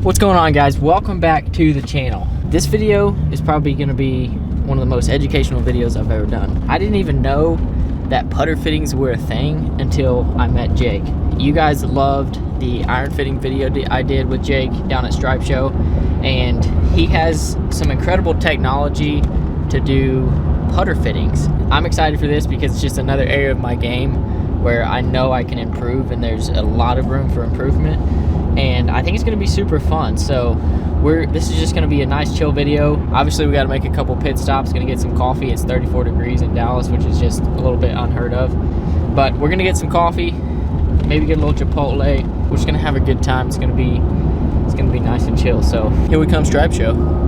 What's going on, guys? Welcome back to the channel. This video is probably going to be one of the most educational videos I've ever done. I didn't even know that putter fittings were a thing until I met Jake. You guys loved the iron fitting video I did with Jake down at Stripe Show, and he has some incredible technology to do putter fittings. I'm excited for this because it's just another area of my game where I know I can improve, and there's a lot of room for improvement, and I think it's going to be super fun. So this is just going to be a nice chill video. Obviously we got to make a couple pit stops, going to get some coffee. It's 34 degrees in Dallas, which is just a little bit unheard of, but we're going to get some coffee, maybe get a little Chipotle. We're just going to have a good time. It's going to be nice and chill. So here we come, Stripe Show.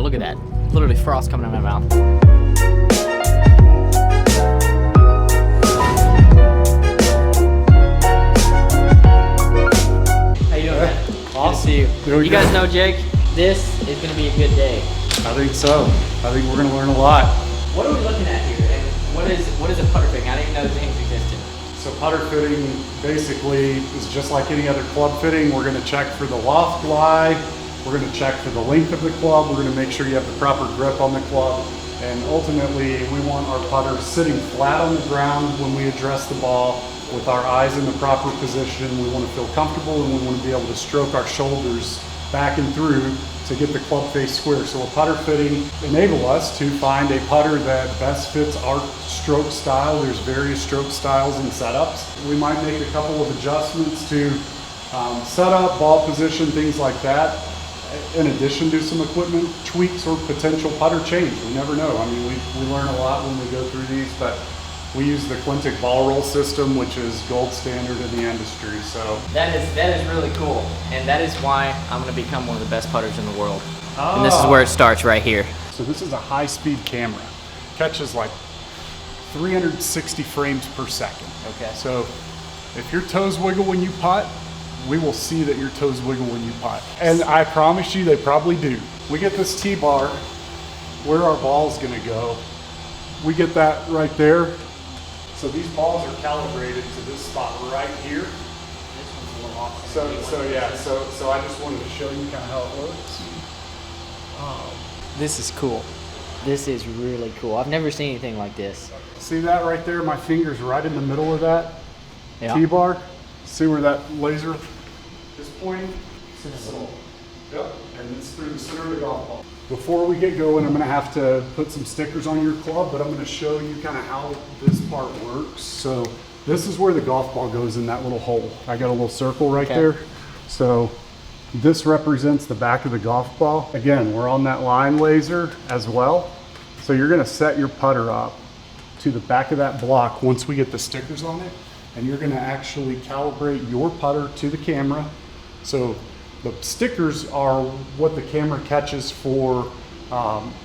Look at that. Literally frost coming out of my mouth. How you doing, man? Awesome. Good to see you. You guys know Jake, this is going to be a good day. I think so. I think we're going to learn a lot. What are we looking at here? And what is a putter fitting? I didn't even know these things existed. So putter fitting basically is just like any other club fitting. We're going to check for the loft lie. We're going to check for the length of the club. We're going to make sure you have the proper grip on the club. And ultimately, we want our putter sitting flat on the ground when we address the ball with our eyes in the proper position. We want to feel comfortable, and we want to be able to stroke our shoulders back and through to get the club face square. So a putter fitting enables us to find a putter that best fits our stroke style. There's various stroke styles and setups. We might make a couple of adjustments to setup, ball position, things like that, in addition to some equipment tweaks or potential putter change. We never know. I mean, we learn a lot when we go through these, but we use the Quintic ball roll system, which is gold standard in the industry. So that is really cool, and that is why I'm going to become one of the best putters in the world. And this is where it starts, right here. So this is a high-speed camera. Catches like 360 frames per second. Okay. So if your toes wiggle when you putt, we will see that your toes wiggle when you putt. And I promise you, they probably do. We get this T-bar, where our ball's gonna go. We get that right there. So these balls are calibrated to this spot right here. This one's a little off. So I just wanted to show you kind of how it works. Oh, this is cool. This is really cool. I've never seen anything like this. See that right there? My finger's right in the middle of that T-bar. See where that laser is pointing? Yep, and it's through the center of the golf ball. Before we get going, I'm going to have to put some stickers on your club, but I'm going to show you kind of how this part works. So this is where the golf ball goes, in that little hole. I got a little circle right there. So this represents the back of the golf ball. Again, we're on that line laser as well. So you're going to set your putter up to the back of that block once we get the stickers on it. And you're going to actually calibrate your putter to the camera. So the stickers are what the camera catches for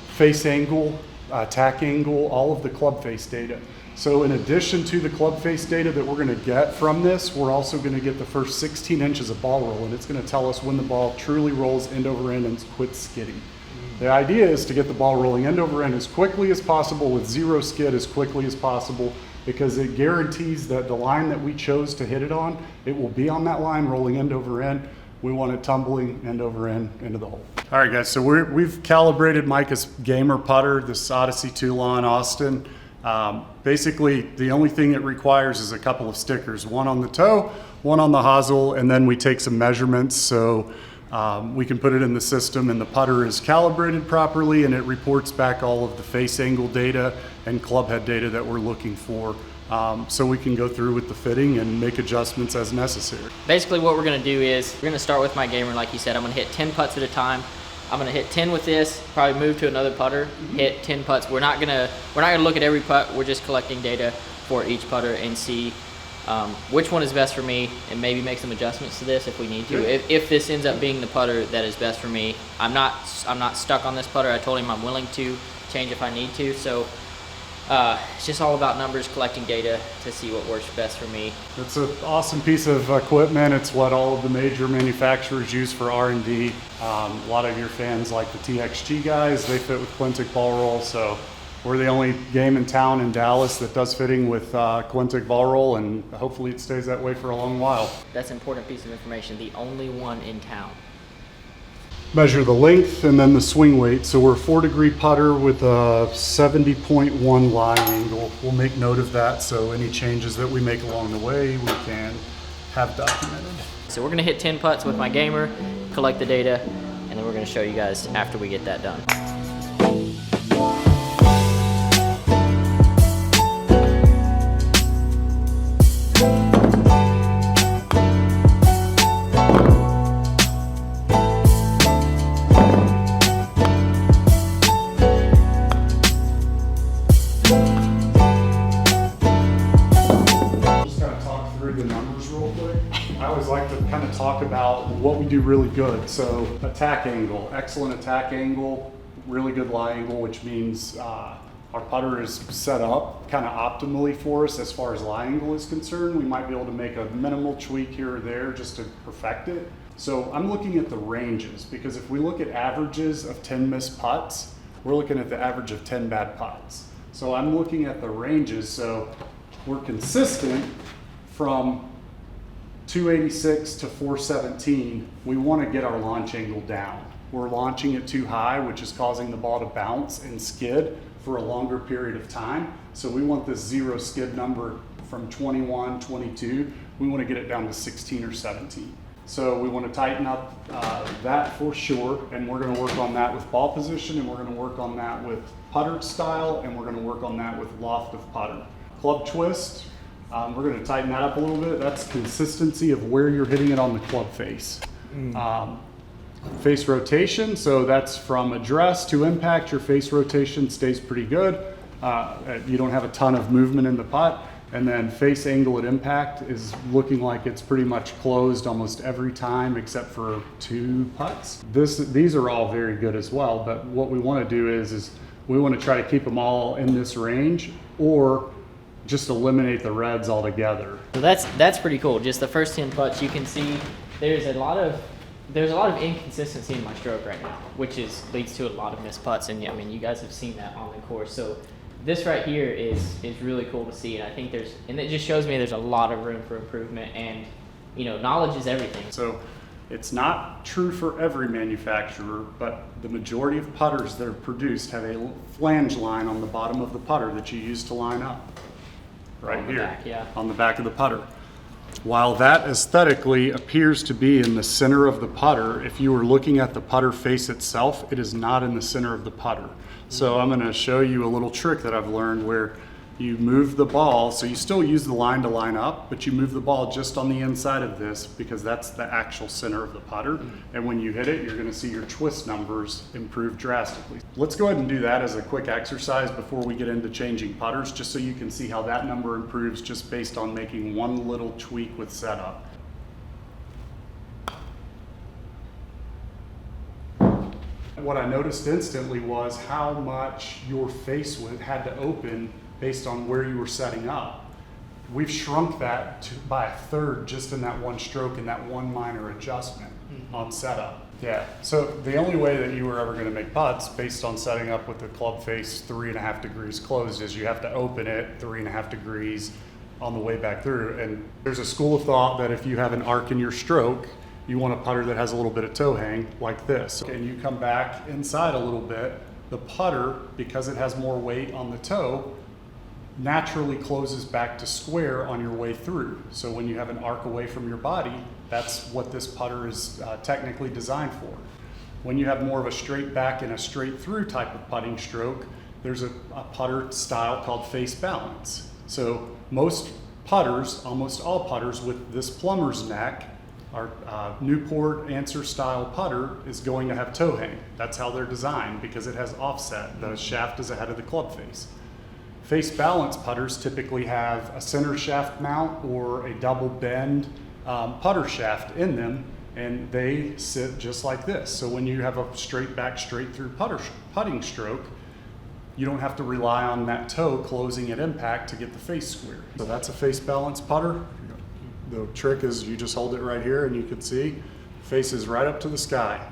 face angle, attack angle, all of the club face data. So in addition to the club face data that we're going to get from this, we're also going to get the first 16 inches of ball roll, and it's going to tell us when the ball truly rolls end over end and quits skidding. The idea is to get the ball rolling end over end as quickly as possible with zero skid as quickly as possible, because it guarantees that the line that we chose to hit it on, it will be on that line rolling end over end. We want it tumbling end over end into the hole. All right, guys, so we've calibrated Micah's gamer putter, this Odyssey Toulon Austin. Basically, the only thing it requires is a couple of stickers, one on the toe, one on the hosel, and then we take some measurements so we can put it in the system, and the putter is calibrated properly, and it reports back all of the face angle data and club head data that we're looking for, so we can go through with the fitting and make adjustments as necessary. Basically what we're going to do is we're going to start with my gamer, like you said. I'm going to hit 10 putts at a time. I'm going to hit 10 with this, probably move to another putter, hit 10 putts. We're not going to look at every putt. We're just collecting data for each putter and see which one is best for me, and maybe make some adjustments to this if we need to. If this ends up being the putter that is best for me, I'm not stuck on this putter. I told him I'm willing to change if I need to. So it's just all about numbers, collecting data to see what works best for me. It's an awesome piece of equipment. It's what all of the major manufacturers use for R&D. A lot of your fans like the TXG guys, they fit with Quintic ball roll. So we're the only game in town in Dallas that does fitting with Quintic ball roll, and hopefully it stays that way for a long while. That's an important piece of information. The only one in town. Measure the length and then the swing weight. So we're a 4-degree putter with a 70.1 lie angle. We'll make note of that, so any changes that we make along the way, we can have documented. So we're gonna hit 10 putts with my gamer, collect the data, and then we're gonna show you guys after we get that done. Talk about what we do really good. So attack angle, excellent attack angle, really good lie angle, which means our putter is set up kind of optimally for us as far as lie angle is concerned. We might be able to make a minimal tweak here or there just to perfect it. So I'm looking at the ranges, because if we look at averages of 10 missed putts, we're looking at the average of 10 bad putts. So I'm looking at the ranges. So we're consistent from 286 to 417, we want to get our launch angle down. We're launching it too high, which is causing the ball to bounce and skid for a longer period of time. So we want this zero skid number from 21, 22. We want to get it down to 16 or 17. So we want to tighten up that for sure. And we're going to work on that with ball position, and we're going to work on that with putter style, and we're going to work on that with loft of putter. Club twist. We're going to tighten that up a little bit. That's consistency of where you're hitting it on the club face. Face rotation, so that's from address to impact. Your face rotation stays pretty good. You don't have a ton of movement in the putt. And then face angle at impact is looking like it's pretty much closed almost every time except for 2 putts. These are all very good as well, but what we want to do is we want to try to keep them all in this range, or just eliminate the reds altogether. So that's pretty cool. Just the first 10 putts, you can see there's a lot of inconsistency in my stroke right now, which leads to a lot of missed putts. And I mean, you guys have seen that on the course. So this right here is really cool to see, and I think it just shows me there's a lot of room for improvement. And knowledge is everything. So it's not true for every manufacturer, but the majority of putters that are produced have a flange line on the bottom of the putter that you use to line up. Right here, back, yeah. On the back of the putter. While that aesthetically appears to be in the center of the putter, if you were looking at the putter face itself, it is not in the center of the putter. So I'm going to show you a little trick that I've learned where you move the ball, so you still use the line to line up, but you move the ball just on the inside of this, because that's the actual center of the putter. And when you hit it, you're going to see your twist numbers improve drastically. Let's go ahead and do that as a quick exercise before we get into changing putters, just so you can see how that number improves just based on making one little tweak with setup. What I noticed instantly was how much your face had to open based on where you were setting up. We've shrunk that by a third just in that one stroke and that one minor adjustment on setup. Yeah, so the only way that you were ever going to make putts based on setting up with the club face 3.5 degrees closed is you have to open it 3.5 degrees on the way back through. And there's a school of thought that if you have an arc in your stroke, you want a putter that has a little bit of toe hang like this. And you come back inside a little bit, the putter, because it has more weight on the toe, naturally closes back to square on your way through. So when you have an arc away from your body, that's what this putter is technically designed for. When you have more of a straight back and a straight through type of putting stroke, there's a putter style called face balance. So most putters, almost all putters with this plumber's neck, our Newport Answer style putter is going to have toe hang. That's how they're designed, because it has offset. The shaft is ahead of the club face. Face balance putters typically have a center shaft mount or a double bend putter shaft in them, and they sit just like this. So when you have a straight back, straight through putting stroke, you don't have to rely on that toe closing at impact to get the face square. So that's a face balance putter. The trick is you just hold it right here and you can see faces right up to the sky.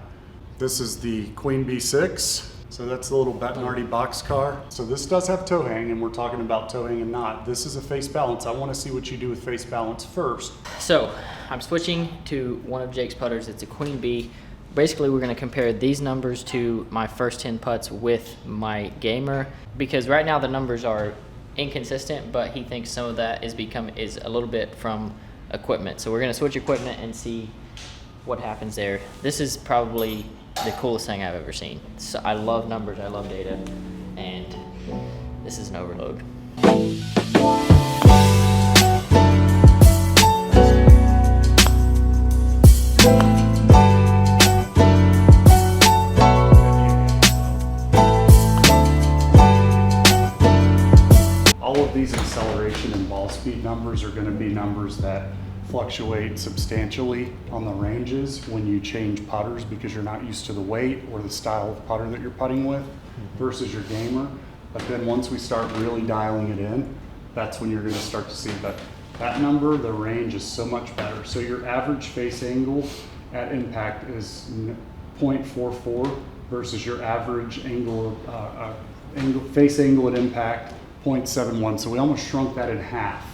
This is the Queen B6. So that's the little Bettinardi box car. So this does have toe hang, and we're talking about toe hang and not. This is a face balance. I want to see what you do with face balance first. So I'm switching to one of Jake's putters. It's a Queen B. Basically, we're going to compare these numbers to my first 10 putts with my gamer, because right now the numbers are inconsistent, but he thinks some of that is a little bit from equipment. So we're going to switch equipment and see what happens there. This is probably the coolest thing I've ever seen. So I love numbers, I love data, and this is an overload. All of these acceleration and ball speed numbers are going to be numbers that fluctuate substantially on the ranges when you change putters, because you're not used to the weight or the style of putter that you're putting with versus your gamer. But then once we start really dialing it in, that's when you're going to start to see that number, the range is so much better. So your average face angle at impact is 0.44 versus your average angle, face angle at impact 0.71. So we almost shrunk that in half.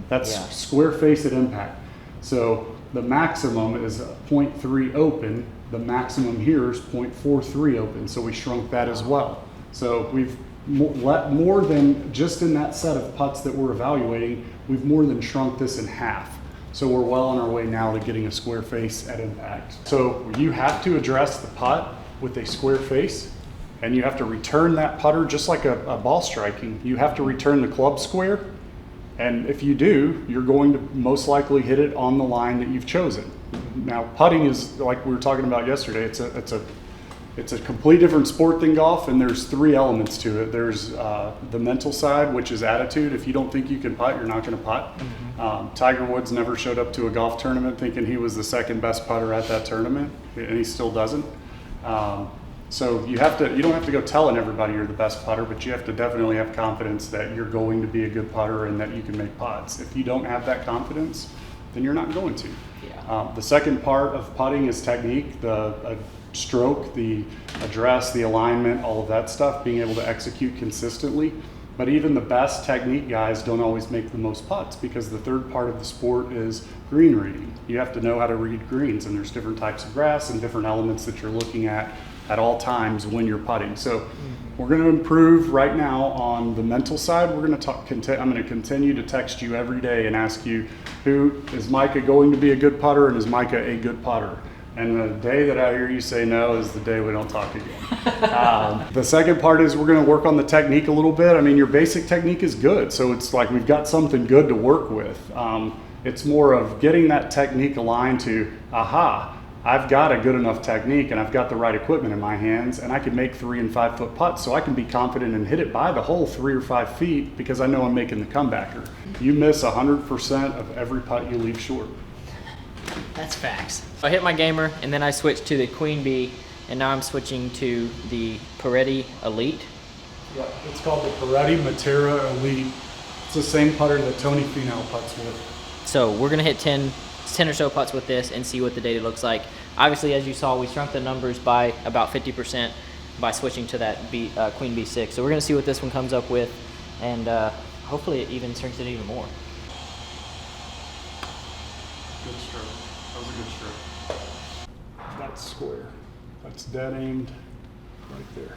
That's square face at impact. So the maximum is 0.3 open. The maximum here is 0.43 open. So we shrunk that as well. So we've more than just in that set of putts that we're evaluating, we've more than shrunk this in half. So we're well on our way now to getting a square face at impact. So you have to address the putt with a square face, and you have to return that putter just like a ball striking. You have to return the club square. And if you do, you're going to most likely hit it on the line that you've chosen. Now, putting is, like we were talking about yesterday, it's a complete different sport than golf, and there's three elements to it. There's the mental side, which is attitude. If you don't think you can putt, you're not going to putt. Tiger Woods never showed up to a golf tournament thinking he was the second best putter at that tournament, and he still doesn't. So you don't have to go telling everybody you're the best putter, but you have to definitely have confidence that you're going to be a good putter and that you can make putts. If you don't have that confidence, then you're not going to. Yeah. The second part of putting is technique, the stroke, the address, the alignment, all of that stuff, being able to execute consistently. But even the best technique guys don't always make the most putts, because the third part of the sport is green reading. You have to know how to read greens, and there's different types of grass and different elements that you're looking at all times when you're putting. So we're going to improve right now on the mental side. We're going to I'm going to continue to text you every day and ask you, is Micah going to be a good putter, and is Micah a good putter? And the day that I hear you say no is the day we don't talk again. The second part is we're going to work on the technique a little bit. I mean, your basic technique is good, so it's like we've got something good to work with. It's more of getting that technique aligned to, I've got a good enough technique and I've got the right equipment in my hands, and I can make 3 and 5 foot putts, so I can be confident and hit it by the hole 3 or 5 feet because I know I'm making the comebacker. You miss 100% of every putt you leave short. That's facts. So I hit my gamer, and then I switched to the Queen B, and now I'm switching to the Peretti Elite. Yeah, it's called the Peretti Matera Elite. It's the same putter that Tony Finau putts with. So we're gonna hit 10 or so putts with this and see what the data looks like. Obviously, as you saw, we shrunk the numbers by about 50% by switching to that Queen B6. So we're gonna see what this one comes up with, and hopefully it even shrinks it even more. Good stroke. That was a good stroke. That's square. That's dead aimed right there.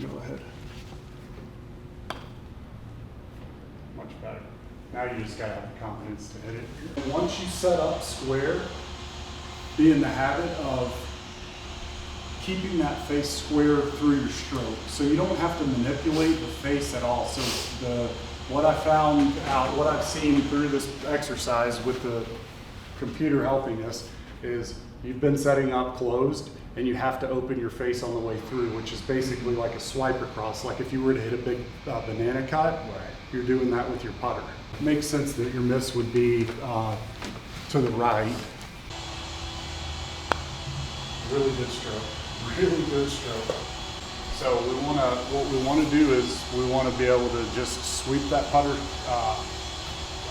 Go ahead. Much better. Now you just gotta have the confidence to hit it. And once you set up square, be in the habit of keeping that face square through your stroke. So you don't have to manipulate the face at all. So what I found out, what I've seen through this exercise with the computer helping us, is you've been setting up closed and you have to open your face on the way through, which is basically like a swipe across. Like if you were to hit a big banana cut, you're doing that with your putter. It makes sense that your miss would be to the right. Really good stroke, really good stroke. So what we want to do is we want to be able to just sweep that putter,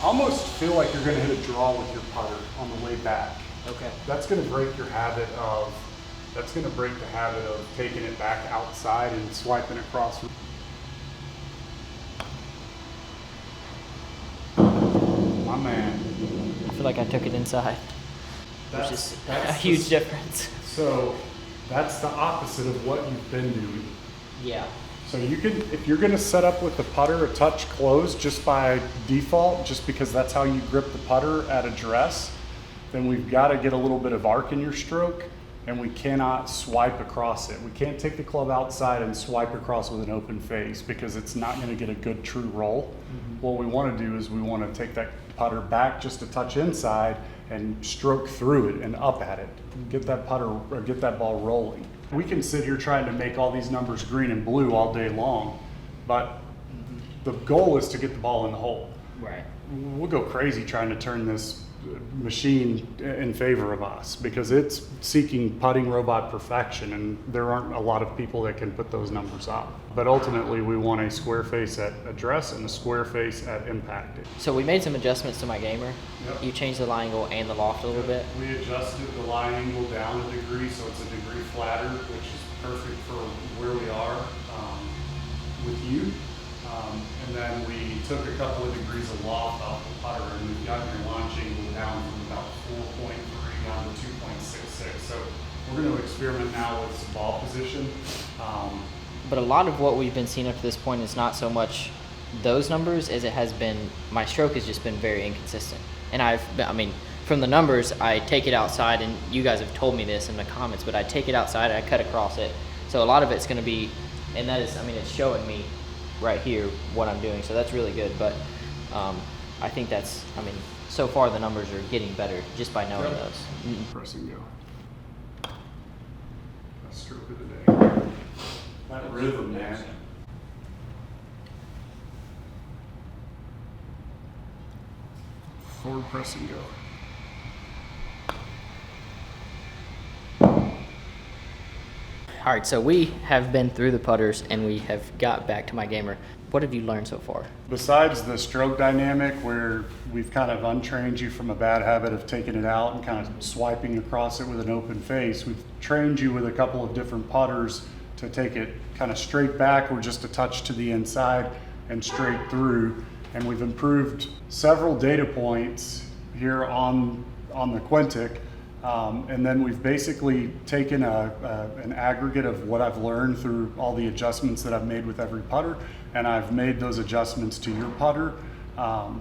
almost feel like you're going to hit a draw with your putter on the way back. Okay. That's going to break the habit of taking it back outside and swiping across. My man. I feel like I took it inside, which is a huge difference. So that's the opposite of what you've been doing. Yeah. So you can, if you're going to set up with the putter a touch closed just by default, just because that's how you grip the putter at address, then we've got to get a little bit of arc in your stroke, and we cannot swipe across it. We can't take the club outside and swipe across with an open face because it's not going to get a good true roll. Mm-hmm. What we want to do is we want to take that putter back just a touch inside and stroke through it and up at it. Get that putter or get that ball rolling. We can sit here trying to make all these numbers green and blue all day long, but the goal is to get the ball in the hole. Right. We'll go crazy trying to turn this machine in favor of us because it's seeking putting robot perfection, and there aren't a lot of people that can put those numbers up. But ultimately we want a square face at address and a square face at impact. So we made some adjustments to my gamer. Yep. You changed the lie angle and the loft a little bit. We adjusted the lie angle down a degree, so it's a degree flatter, which is perfect for where we are with you. And then we took a couple of degrees of loft off the putter, and we've gotten your launch angle down from about 4.3 down to 2.66. So we're going to experiment now with some ball position. But a lot of what we've been seeing up to this point is not so much those numbers as it has been, my stroke has just been very inconsistent. And I mean, from the numbers, I take it outside, and you guys have told me this in the comments, but I take it outside and I cut across it. So a lot of it's going to be, and that is, I mean, it's showing me right here what I'm doing, so that's really good. But I think that's, I mean, so far the numbers are getting better just by knowing those. Press and go. Best stroke of the day. That rhythm, man. Forward press and go. All right, so we have been through the putters and we have got back to my gamer. What have you learned so far? Besides the stroke dynamic, where we've kind of untrained you from a bad habit of taking it out and kind of swiping across it with an open face, we've trained you with a couple of different putters to take it kind of straight back or just a touch to the inside and straight through. And we've improved several data points here on the Quintic. And then we've basically taken an aggregate of what I've learned through all the adjustments that I've made with every putter, and I've made those adjustments to your putter.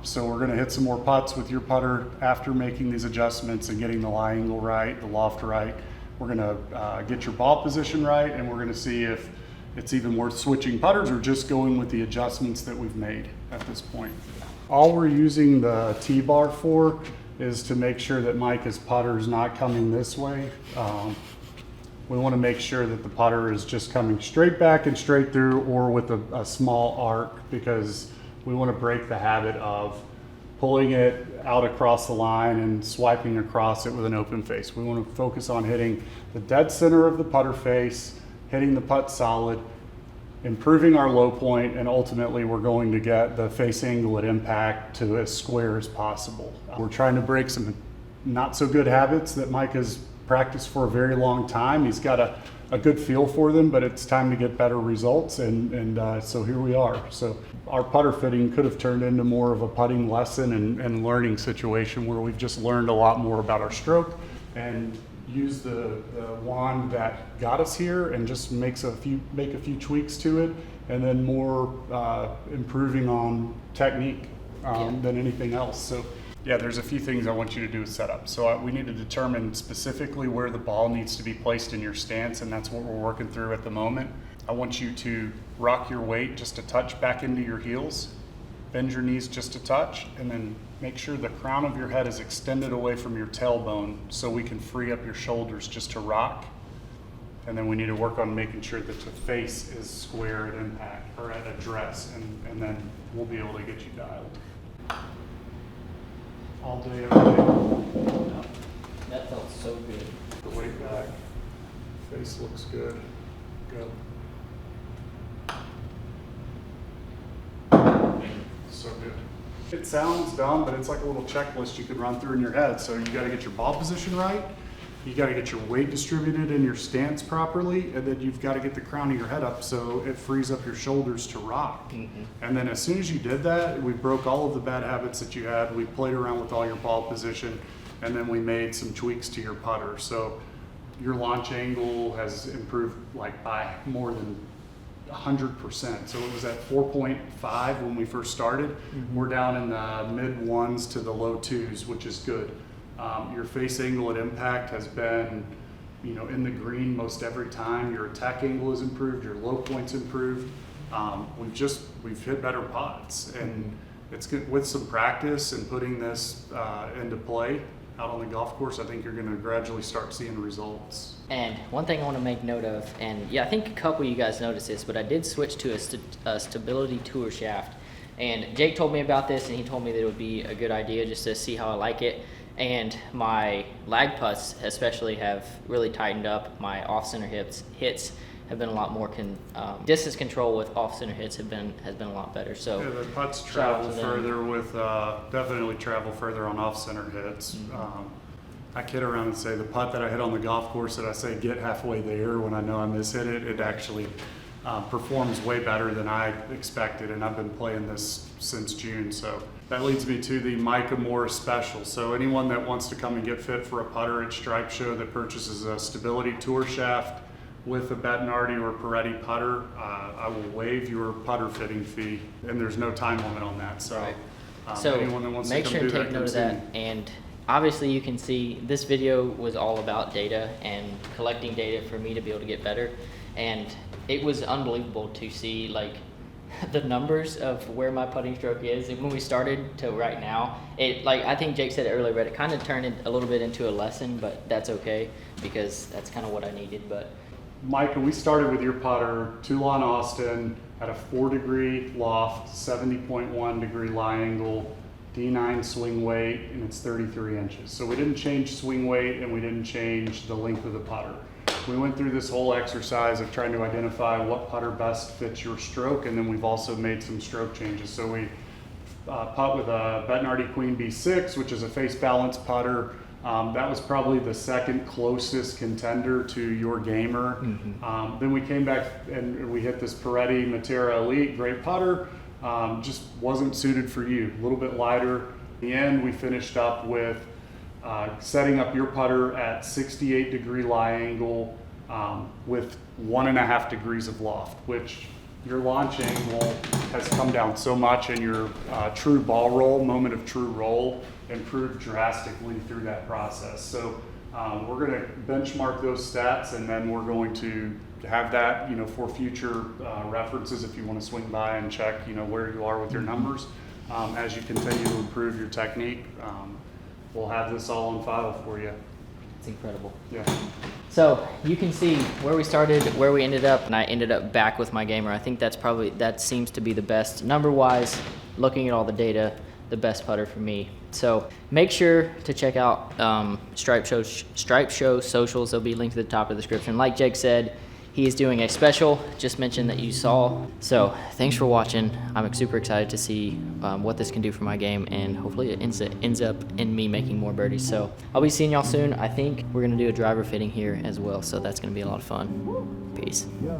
So we're going to hit some more putts with your putter after making these adjustments and getting the lie angle right, the loft right. We're going to get your ball position right, and we're going to see if it's even worth switching putters or just going with the adjustments that we've made at this point. All we're using the T-bar for is to make sure that Micah's putter is not coming this way. We want to make sure that the putter is just coming straight back and straight through, or with a small arc, because we want to break the habit of pulling it out across the line and swiping across it with an open face. We want to focus on hitting the dead center of the putter face, hitting the putt solid, improving our low point, and ultimately we're going to get the face angle at impact to as square as possible. We're trying to break some not so good habits that Mike has practiced for a very long time. He's got a good feel for them, but it's time to get better results, and so here we are. So our putter fitting could have turned into more of a putting lesson and learning situation where we've just learned a lot more about our stroke and use the wand that got us here and just make a few tweaks to it, and then more improving on technique than anything else. So yeah, there's a few things I want you to do with setup. So we need to determine specifically where the ball needs to be placed in your stance, and that's what we're working through at the moment. I want you to rock your weight just a touch back into your heels, bend your knees just a touch, and then make sure the crown of your head is extended away from your tailbone so we can free up your shoulders just to rock. And then we need to work on making sure that the face is square at impact or at address, and then we'll be able to get you dialed. All day, every day. That felt so good. The weight back. Face looks good. Go. So good. It sounds dumb, but it's like a little checklist you could run through in your head. So you got to get your ball position right. You got to get your weight distributed in your stance properly, and then you've got to get the crown of your head up so it frees up your shoulders to rock. And then as soon as you did that, we broke all of the bad habits that you had. We played around with all your ball position, and then we made some tweaks to your putter. So your launch angle has improved like by more than 100%. So it was at 4.5 when we first started. We're down in the mid ones to the low twos, which is good. Your face angle at impact has been, in the green most every time. Your attack angle has improved. Your low points improved. We've hit better putts, and it's good with some practice and putting this into play out on the golf course. I think you're going to gradually start seeing results. And one thing I want to make note of, and yeah, I think a couple of you guys noticed this, but I did switch to a stability tour shaft. And Jake told me about this, and he told me that it would be a good idea just to see how I like it. And my lag putts especially have really tightened up. My off-center hits have been a lot more, distance control with off-center hits has been a lot better. So yeah, the putts travel further with, definitely travel further on off-center hits. I kid around and say the putt that I hit on the golf course that I say get halfway there when I know I mishit it, it actually performs way better than I expected, and I've been playing this since June. So that leads me to the Micah Moore special. So anyone that wants to come and get fit for a putter at Stripe Show that purchases a stability tour shaft with a Bettinardi or Peretti putter, I will waive your putter fitting fee, and there's no time limit on that. So, so anyone that wants make to sure come and do take that, note come of see that. me. And obviously you can see this video was all about data and collecting data for me to be able to get better. And it was unbelievable to see like the numbers of where my putting stroke is. And when we started to right now, I think Jake said it earlier, but it kind of turned a little bit into a lesson, but that's okay because that's kind of what I needed. But Micah, we started with your putter, Toulon Austin, at a 4-degree loft, 70.1 degree lie angle, D9 swing weight, and it's 33 inches. So we didn't change swing weight, and we didn't change the length of the putter. We went through this whole exercise of trying to identify what putter best fits your stroke, and then we've also made some stroke changes. So we putt with a Bettinardi Queen B6, which is a face balance putter. That was probably the second closest contender to your gamer. Then we came back and we hit this Peretti Matera Elite, great putter, just wasn't suited for you, a little bit lighter. In the end, we finished up with setting up your putter at 68 degree lie angle with 1.5 degrees of loft, which your launch angle has come down so much, and your true ball roll, moment of true roll, improved drastically through that process. So we're going to benchmark those stats, and then we're going to have that, for future references if you want to swing by and check, where you are with your numbers. As you continue to improve your technique, we'll have this all on file for you. it's incredible. Yeah. So you can see where we started, where we ended up, and I ended up back with my gamer. I think that seems to be the best, number-wise, looking at all the data, the best putter for me. So make sure to check out Stripe Show socials. They'll be linked to the top of the description. Like Jake said, he is doing a special, just mentioned that you saw. So thanks for watching. I'm super excited to see what this can do for my game, and hopefully it ends up in me making more birdies. So I'll be seeing y'all soon. I think we're gonna do a driver fitting here as well, so that's gonna be a lot of fun. Peace. Yeah.